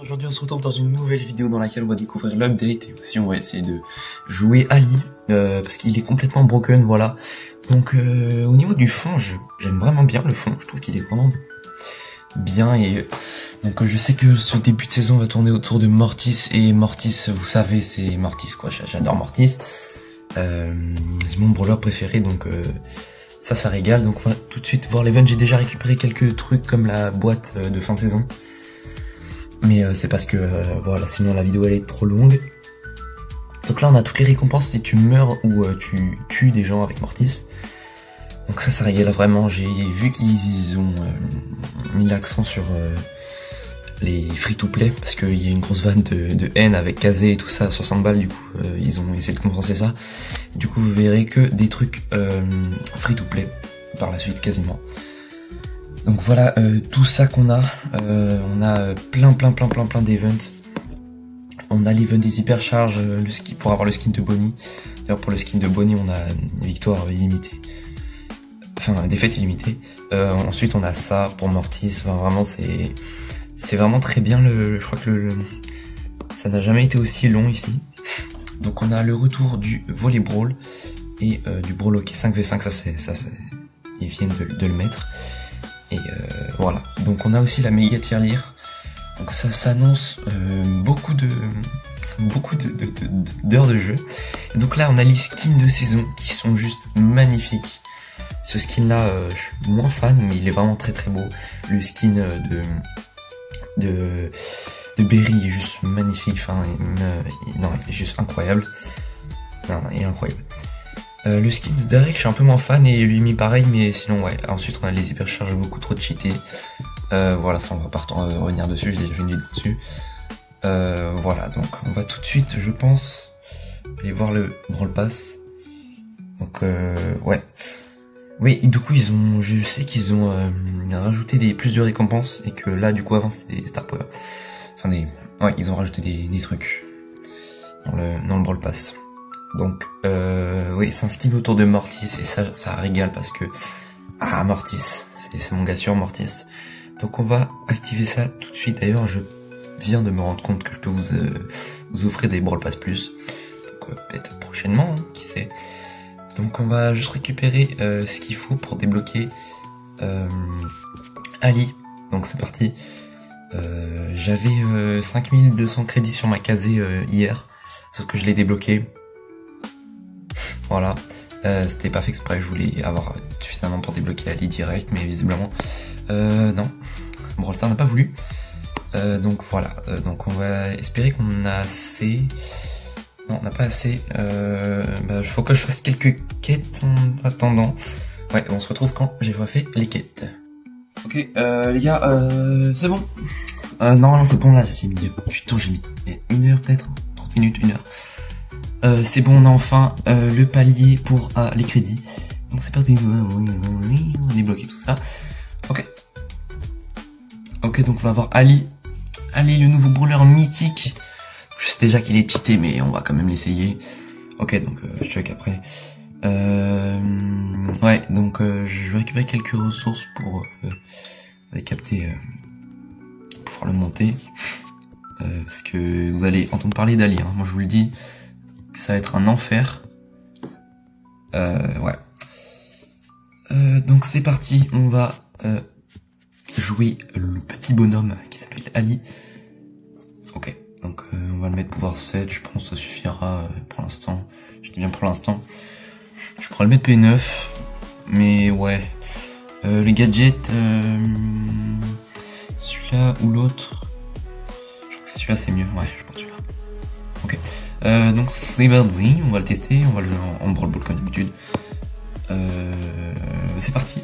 Aujourd'hui on se retrouve dans une nouvelle vidéo dans laquelle on va découvrir l'update et aussi on va essayer de jouer Ali parce qu'il est complètement broken, voilà. Donc au niveau du fond, j'aime vraiment bien le fond, je trouve qu'il est vraiment bien et donc je sais que ce début de saison va tourner autour de Mortis et Mortis, vous savez, c'est Mortis quoi, j'adore Mortis. C'est mon brawler préféré donc ça régale. Donc on va tout de suite voir l'event. J'ai déjà récupéré quelques trucs comme la boîte de fin de saison. Mais c'est parce que voilà, sinon la vidéo elle est trop longue. Donc là on a toutes les récompenses si tu meurs ou tu tues des gens avec Mortis. Donc ça régale vraiment. J'ai vu qu'ils ont mis l'accent sur les free-to-play parce qu'il y a une grosse vanne de haine avec Kazé et tout ça, 60 balles du coup. Ils ont essayé de compenser ça. Et du coup vous verrez que des trucs free-to-play par la suite quasiment. Donc voilà tout ça qu'on a. On a plein d'events. On a l'event des hypercharges, le skin pour avoir le skin de Bonnie. D'ailleurs pour le skin de Bonnie on a une victoire illimitée. Enfin défaite illimitée. Ensuite on a ça pour Mortis. Enfin vraiment c'est vraiment très bien je crois que ça n'a jamais été aussi long ici. Donc on a le retour du volley brawl et du brawl hockey 5v5, ça ils viennent de le mettre. Et voilà, donc on a aussi la méga tirelire. Donc ça s'annonce beaucoup d'heures de jeu. Et donc là on a les skins de saison qui sont juste magnifiques. Ce skin là, je suis moins fan mais il est vraiment très beau. Le skin de Berry est juste magnifique. Enfin non, il est juste incroyable. Non, il est incroyable. Le skin de Derek, je suis un peu moins fan et lui mis pareil, mais sinon ouais. Ensuite on a les hypercharges beaucoup trop cheatés. Voilà, ça on va pas revenir dessus, j'ai déjà fait une vidéo dessus. Voilà, donc on va tout de suite, je pense, aller voir le Brawl Pass. Donc ouais. Oui, du coup je sais qu'ils ont rajouté plus de récompenses et que là du coup avant c'était des Star Power. Enfin ouais, ils ont rajouté des trucs dans le Brawl Pass. Donc oui, c'est un skin autour de Mortis et ça régale parce que Mortis, c'est mon gars sûr Mortis. Donc on va activer ça tout de suite. D'ailleurs, je viens de me rendre compte que je peux vous offrir des Brawl Pass plus. Donc peut-être prochainement, hein, qui sait. Donc on va juste récupérer ce qu'il faut pour débloquer Ali. Donc c'est parti. J'avais 5200 crédits sur ma casée hier, sauf que je l'ai débloqué. Voilà, c'était pas fait exprès, je voulais avoir suffisamment pour débloquer Ali direct, mais visiblement non, Brawl Stars n'a pas voulu. Donc voilà, donc on va espérer qu'on a assez. Non, on n'a pas assez. Faut que je fasse quelques quêtes en attendant. Ouais, on se retrouve quand j'ai pas fait les quêtes. Ok, les gars, c'est bon. Non, c'est bon là, j'ai mis putain, j'ai mis 1 heure peut-être, 30 minutes, 1 heure. C'est bon, on a enfin le palier pour les crédits. Donc c'est parti, on a débloqué tout ça. Ok, donc on va voir Ali. Ali, le nouveau brawler mythique. Je sais déjà qu'il est cheaté, mais on va quand même l'essayer. Ok, donc je check après. Ouais, donc je vais récupérer quelques ressources pour capter, pour pouvoir le monter. Parce que vous allez entendre parler d'Ali, hein. Moi je vous le dis. Ça va être un enfer. Ouais. Donc c'est parti, on va jouer le petit bonhomme qui s'appelle Ali. Ok, donc on va le mettre pouvoir 7, je pense que ça suffira pour l'instant. Je dis bien pour l'instant. Je pourrais le mettre P9, mais ouais. Les gadgets, celui-là ou l'autre. Je crois que celui-là c'est mieux, ouais, je pense celui-là. Ok. Donc c'est parti, on va le tester, on va le jouer en Brawl Ball comme d'habitude. C'est parti.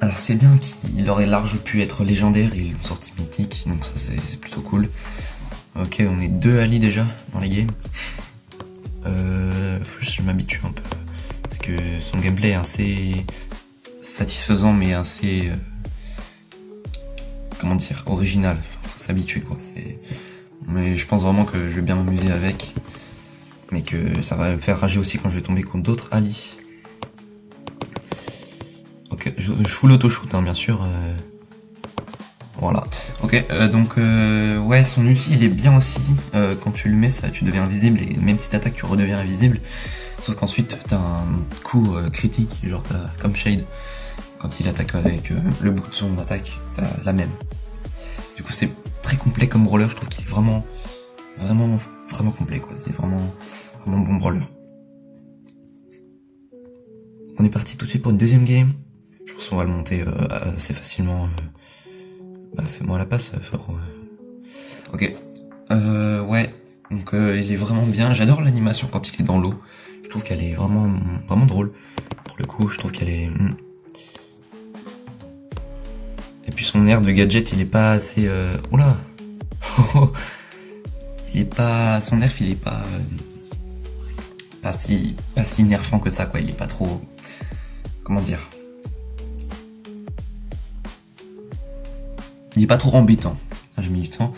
Alors c'est bien qu'il aurait large pu être légendaire, ils l'ont sorti mythique, donc ça c'est plutôt cool. Ok, on est 2 Ali déjà dans les games. Faut juste que je m'habitue un peu, parce que son gameplay est assez satisfaisant mais assez... comment dire, original. Faut s'habituer quoi. Mais je pense vraiment que je vais bien m'amuser avec, mais que ça va me faire rager aussi quand je vais tomber contre d'autres Ali. Ok, je full auto shoot hein, bien sûr. Voilà. Ok, donc ouais, son ulti il est bien aussi. Quand tu le mets, ça, tu deviens invisible et même si t'attaques, tu redeviens invisible. Sauf qu'ensuite, t'as un coup critique, genre t'as comme Shade. Quand il attaque avec le bout de son attaque, t'as la même. Du coup, c'est très complet comme brawler. Je trouve qu'il est vraiment complet, quoi. C'est vraiment bon brawler. On est parti tout de suite pour une deuxième game. Je pense qu'on va le monter assez facilement. Bah, fais-moi la passe, frérot. Ok. Ouais. Donc, il est vraiment bien. J'adore l'animation quand il est dans l'eau. Je trouve qu'elle est vraiment drôle. Pour le coup, je trouve qu'elle est... Et puis son air de gadget, il est pas assez... Oula. Il est pas... Son nerf, il est pas... Pas si nerfant que ça, quoi. Il est pas trop... Comment dire? Il est pas trop embêtant. J'ai mis du temps.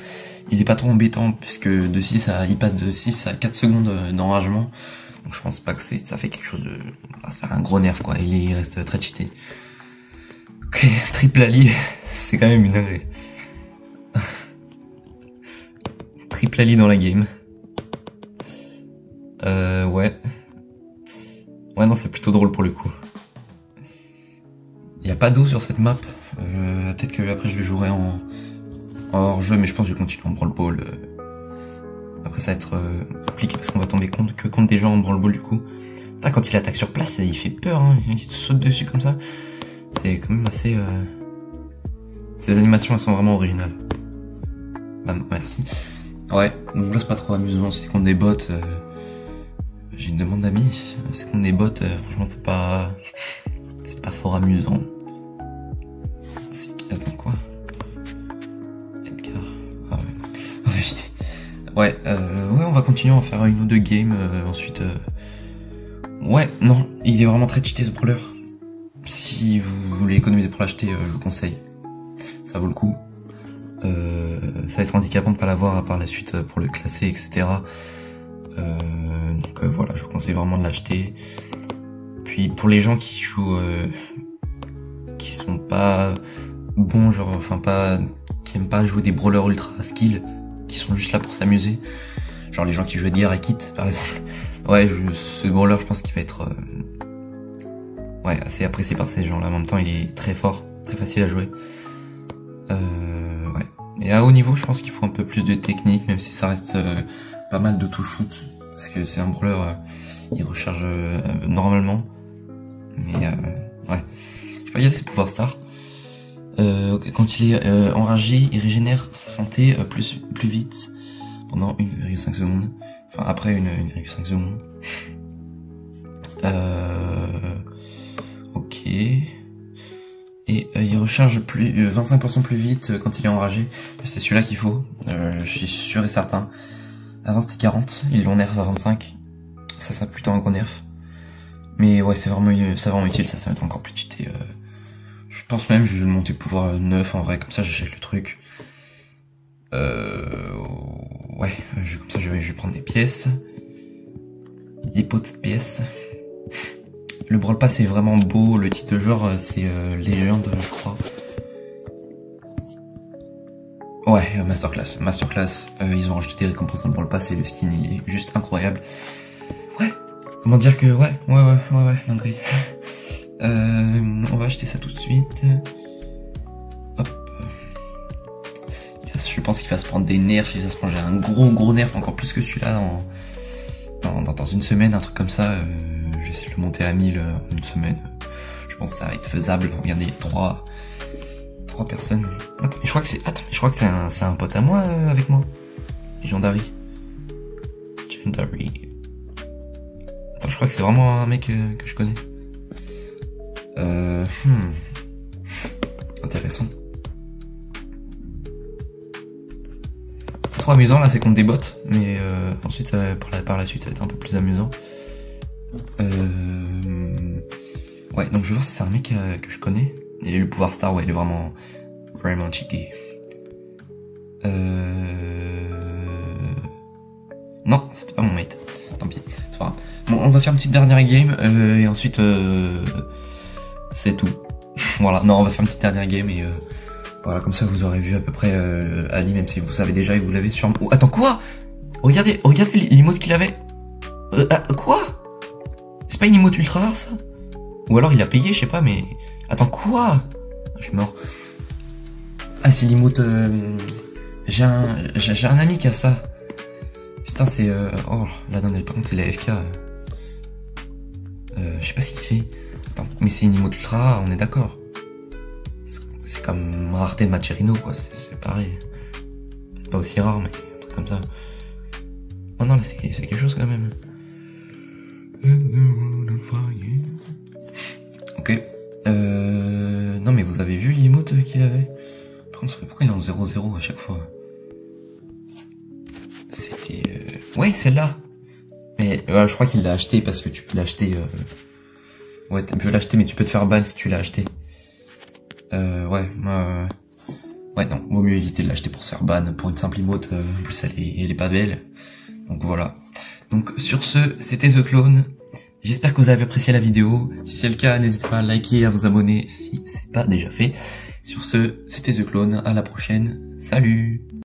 Il est pas trop embêtant puisque il passe de 6 à 4 secondes d'enragement. Donc je pense pas que ça fait quelque chose de... Ça va se faire un gros nerf, quoi. Il reste très cheaté. Ok, triple Ali, c'est quand même une dinguerie. Triple Ali dans la game. Ouais. Ouais, non, c'est plutôt drôle pour le coup. Il n'y a pas d'eau sur cette map. Peut-être que après je le jouerai en hors-jeu, mais je pense que je vais continuer en Brawl Ball. Après ça va être compliqué parce qu'on va tomber que contre des gens en Brawl Ball du coup. Putain, quand il attaque sur place, il fait peur, hein. Il saute dessus comme ça. C'est quand même assez... Ces animations, elles sont vraiment originales. Bah, merci. Ouais, donc là c'est pas trop amusant, c'est contre des bots. J'ai une demande d'amis. C'est contre des bots, franchement c'est pas fort amusant. Attends, quoi? Edgar. Ah ouais. On va éviter. Ouais, on va continuer à en faire une ou deux games, ensuite... Ouais, non, il est vraiment très cheaté ce brawler. Si vous voulez économiser pour l'acheter, je vous conseille. Ça vaut le coup. Ça va être handicapant de pas l'avoir par la suite pour le classer, etc. Donc voilà, je vous conseille vraiment de l'acheter. Puis pour les gens qui jouent... qui sont pas bons, genre, enfin qui aiment pas jouer des brawlers ultra skill, qui sont juste là pour s'amuser. Genre les gens qui jouent Edgar et Kit, par exemple. Ouais, ce brawler, je pense qu'il va être... ouais, assez apprécié par ces gens-là. En même temps, il est très fort, très facile à jouer. Ouais. Et à haut niveau, je pense qu'il faut un peu plus de technique, même si ça reste pas mal d'auto-shoot. Parce que c'est un brawler, il recharge normalement. Mais ouais. Je sais pas, il y a ses pouvoirs stars. Quand il est enragé, il régénère sa santé plus vite pendant 1,5 secondes. Enfin, après 1,5 secondes. Ok. Et il recharge 25% plus vite quand il est enragé. C'est celui-là qu'il faut. Je suis sûr et certain. Avant c'était 40, ils l'ont nerf à 25. Ça plutôt un gros nerf. Mais ouais, c'est vraiment utile, ça va être encore plus cheaté. Je pense même que je vais monter pouvoir 9 en vrai, comme ça j'achète le truc. Ouais, comme ça je vais prendre des pièces. Des pots de pièces. Le Brawl Pass est vraiment beau, le titre de joueur c'est Légende, je crois. Ouais, Masterclass. Ils ont rajouté des récompenses dans le Brawl Pass et le skin il est juste incroyable. Ouais, comment dire que ouais, dinguerie. On va acheter ça tout de suite. Hop. Je pense qu'il va se prendre des nerfs, il va se prendre un gros nerf, encore plus que celui-là dans une semaine, un truc comme ça. Je vais essayer de le monter à 1000 en une semaine. Je pense que ça va être faisable. Regardez, 3 personnes. Attends, mais je crois que c'est un pote à moi avec moi. Legendary. Attends, je crois que c'est vraiment un mec que je connais. Intéressant. Pas trop amusant là, c'est contre des bots, mais ensuite par la suite ça va être un peu plus amusant. Ouais, donc je vais voir si c'est un mec que je connais. Il a eu le pouvoir star, ouais, il est vraiment cheaté. Non, c'était pas mon mate. Tant pis, c'est pas grave. Bon, on va faire une petite dernière game et ensuite c'est tout. Voilà, non, on va faire une petite dernière game et Voilà, comme ça vous aurez vu à peu près Ali, même si vous savez déjà et vous l'avez sûrement... Oh, attends, quoi? Regardez l'emote qu'il avait. Quoi? C'est pas une emote ultra rare, ça? Ou alors il a payé, je sais pas, mais... Attends, quoi? Je suis mort. Ah, c'est l'emote... J'ai un ami qui a ça. Putain, c'est... Oh, là, non, mais par contre, il est AFK. Je sais pas ce qu'il fait. Attends, mais c'est une emote ultra rare, on est d'accord. C'est comme rareté de Macherino, quoi. C'est pareil. Peut-être pas aussi rare, mais un truc comme ça. Oh non, là, c'est quelque chose, quand même. Ok. Non, mais vous avez vu l'emote qu'il avait? Par contre, pourquoi il est en 0-0 à chaque fois? C'était... Ouais, celle-là. Mais je crois qu'il l'a acheté parce que tu peux l'acheter... Ouais, tu peux l'acheter, mais tu peux te faire ban si tu l'as acheté. Ouais, ouais, non, vaut mieux éviter de l'acheter pour se faire ban, pour une simple emote. En plus, elle est pas belle. Donc voilà. Donc sur ce, c'était The Clone. J'espère que vous avez apprécié la vidéo. Si c'est le cas, n'hésitez pas à liker et à vous abonner si c'est pas déjà fait. Sur ce, c'était The Clone. À la prochaine. Salut!